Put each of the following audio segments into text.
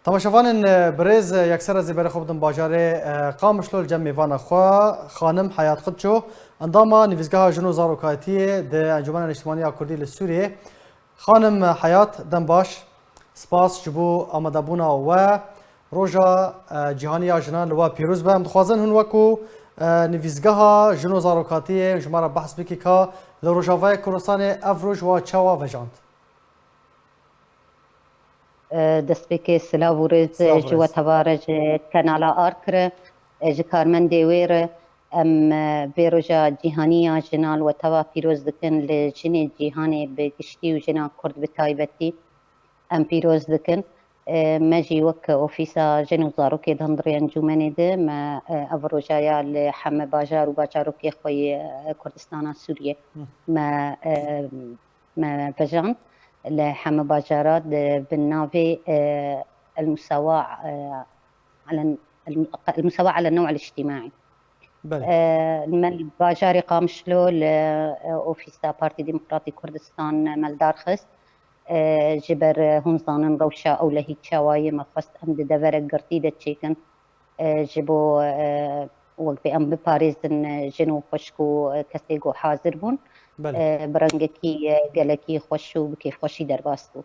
تماشاوان برز یکسر زیبر خوب دم باجاره قامشلول جمع وان خوا خانم حیات خدشو انداما نویزگاه جنو زاروکاتی ده انجمن اجتماعی کردی لسوریه خانم حیات دم باش سپاس جبو آمدابونا و روژا جهانی جنان لوا پیروز به متخوازن هن وکو نویزگاه جنو زاروکاتی جمعه بحث بکی که لروژاوای کردستان افروج و چوا وجاند دەستپێکی سلااو و ڕێز جووە تەوارەج کەنالا ئارکرە ji karmendê wê re em vêroja cîhaniya jinal we tewa pîroz dikin li jinê cîhanê bi giştî û jina Kurd bi taybetî em pîroz dikin me jî wek ofîsa jin û zarokê di hundirê encûmenê de me ev rojaya li heme bajar û bajarokê xwe yê Kurdistana Sûriyê me vejand لحمى باجارات بالنافي المساواة على النوع الاجتماعي. من باجاري قامشلو لأوفيسا بارتي ديمقراطي كردستان مالدار خست جبر هم زانن روشا أو لهي تشاواي ما خست أم دفرق قرتيدة تشيكن جبو وقت أم بباريزن جنو خشكو كسيقو حاضر بون برنگکی گلکی خوش و بکیف خوشی در باستو.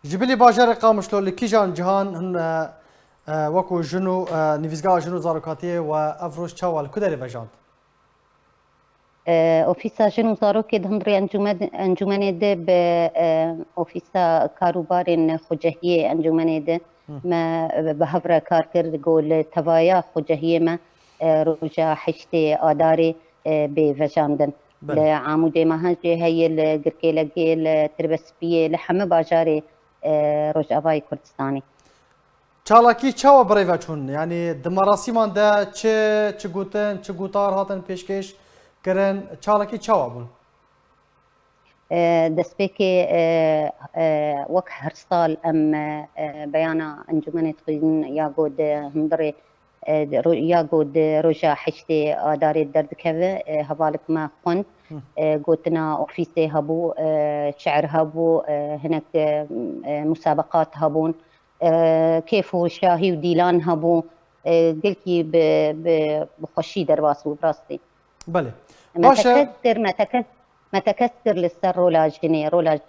جبلی باجر قامشلو لکیجان جهان هن وکو جنو نویزگاه جنو زاروکاتیه و افروش چاوال کدری وجاند؟ اوفیسا جنو زاروکی دهندری انجمنه ده به اوفیسا کاروبارین خوجهیه انجمنه ده ما به هفره کار کرد گول توایا خوجهیه ما روجا حشت آداری به وجاندن. لعمودي مهاجي هي القركيلقي التربسبيه لحمى باجاري روج اباي كردستاني چالاکی چاوا برای چون یعنی دمراسی من ده چه گوتن چه گوتار هاتن پیشکش کرن چالاکی چاوا بون دسبيكي وك هرسال ام بيانا انجمنت خوين ياقود هندري ياقود رجع حشتي داري الدرد كذا هبالك ما خنت قلتنا اوفيسي هبو شعر هبو هناك مسابقات هبون كيف هو شاهي وديلان هبو قلتي بخشي درباس وبراستي بله ما تكسر للسر رولا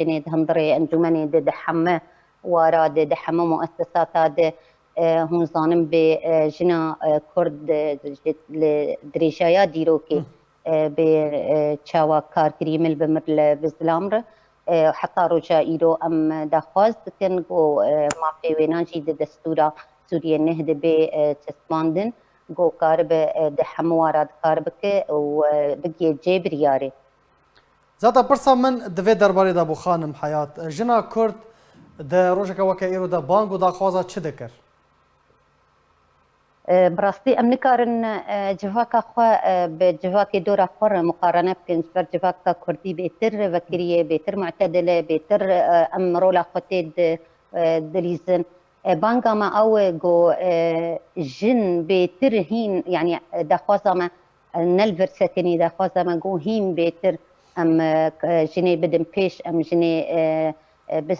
جني هندري انجمني دحمه وراد دحمه مؤسسات هذا هون ظانم بجنا كرد دريشايا ديروكي بچاوا کار کریمل بمرل بزلامر حتی روجا ایرو ام دخواست کن گو ما پیویناجی د دستورا سوریه نهد به تسماندن گو کار به د حموارات کار بکه و بگی جبریاره زاتا پرسا من دوی درباره دا بو خانم حیات جنا کرد د روجا که ایرو دا بانگو دا خوازا چه دکر؟ براستي ام نكارن جواكا خوا بجواكي دورا خور مقارنه بكن جبر جواكا كردي بيتر وكريه بيتر معتدله بيتر ام رولا خوتيد دليزن بانغا ما او جو جن بيتر هين يعني دخوازا ما نلفرستني دخوازا ما جو هين بيتر ام جني بدم بيش ام جني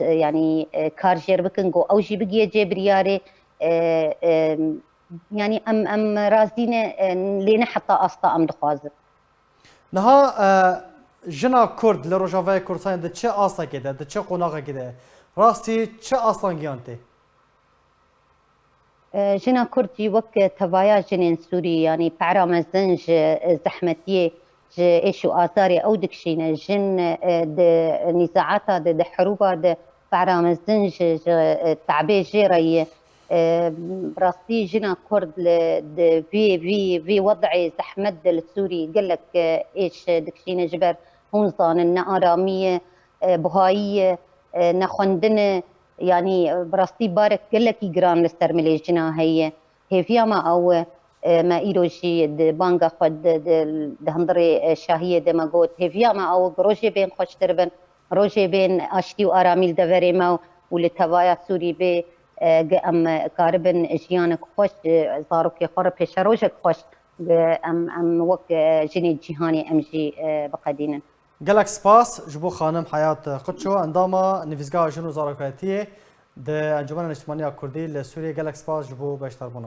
يعني كارجر بكن جو او جي بقيه جبرياري يعني ام رازين لينا حتى اسطا ام دخوازر نها جنا كرد لروجافاي كردستان ده چه اسطا كده ده چه قوناغه كده راستي چه اصلا گيانته جنا كردي وك توايا جنين سوري يعني بعرا مزنج زحمتيه ايشو اثاري او دكشينا جن د نزاعات د حروبا د بعرا مزنج تعبي جيري براستي جنا كرد في وضعي زحمد السوري قال لك ايش دكشينا جبر هون ظان آرامية بهائية نخندنة يعني براستي بارك قال لك يقران لسترملي جنا هي فيها ما او ما ايروشي بانغا خد دهندري شاهية دماغوت هي فيها ما او روجي بين خوش تربن روجي بين اشتي واراميل دفري ما ولتوايا سوري بي ام قاربن جيانك خوش زاروكي خور بيشروجك خوش ام وك جني جهاني امجي بقدينا قالك سباس جبو خانم حياة قدشو عندما نفيزقا جنو زاروكاتيه ده انجمن الاجتماعية الكردية لسوريا جالك سباس جبو باشتر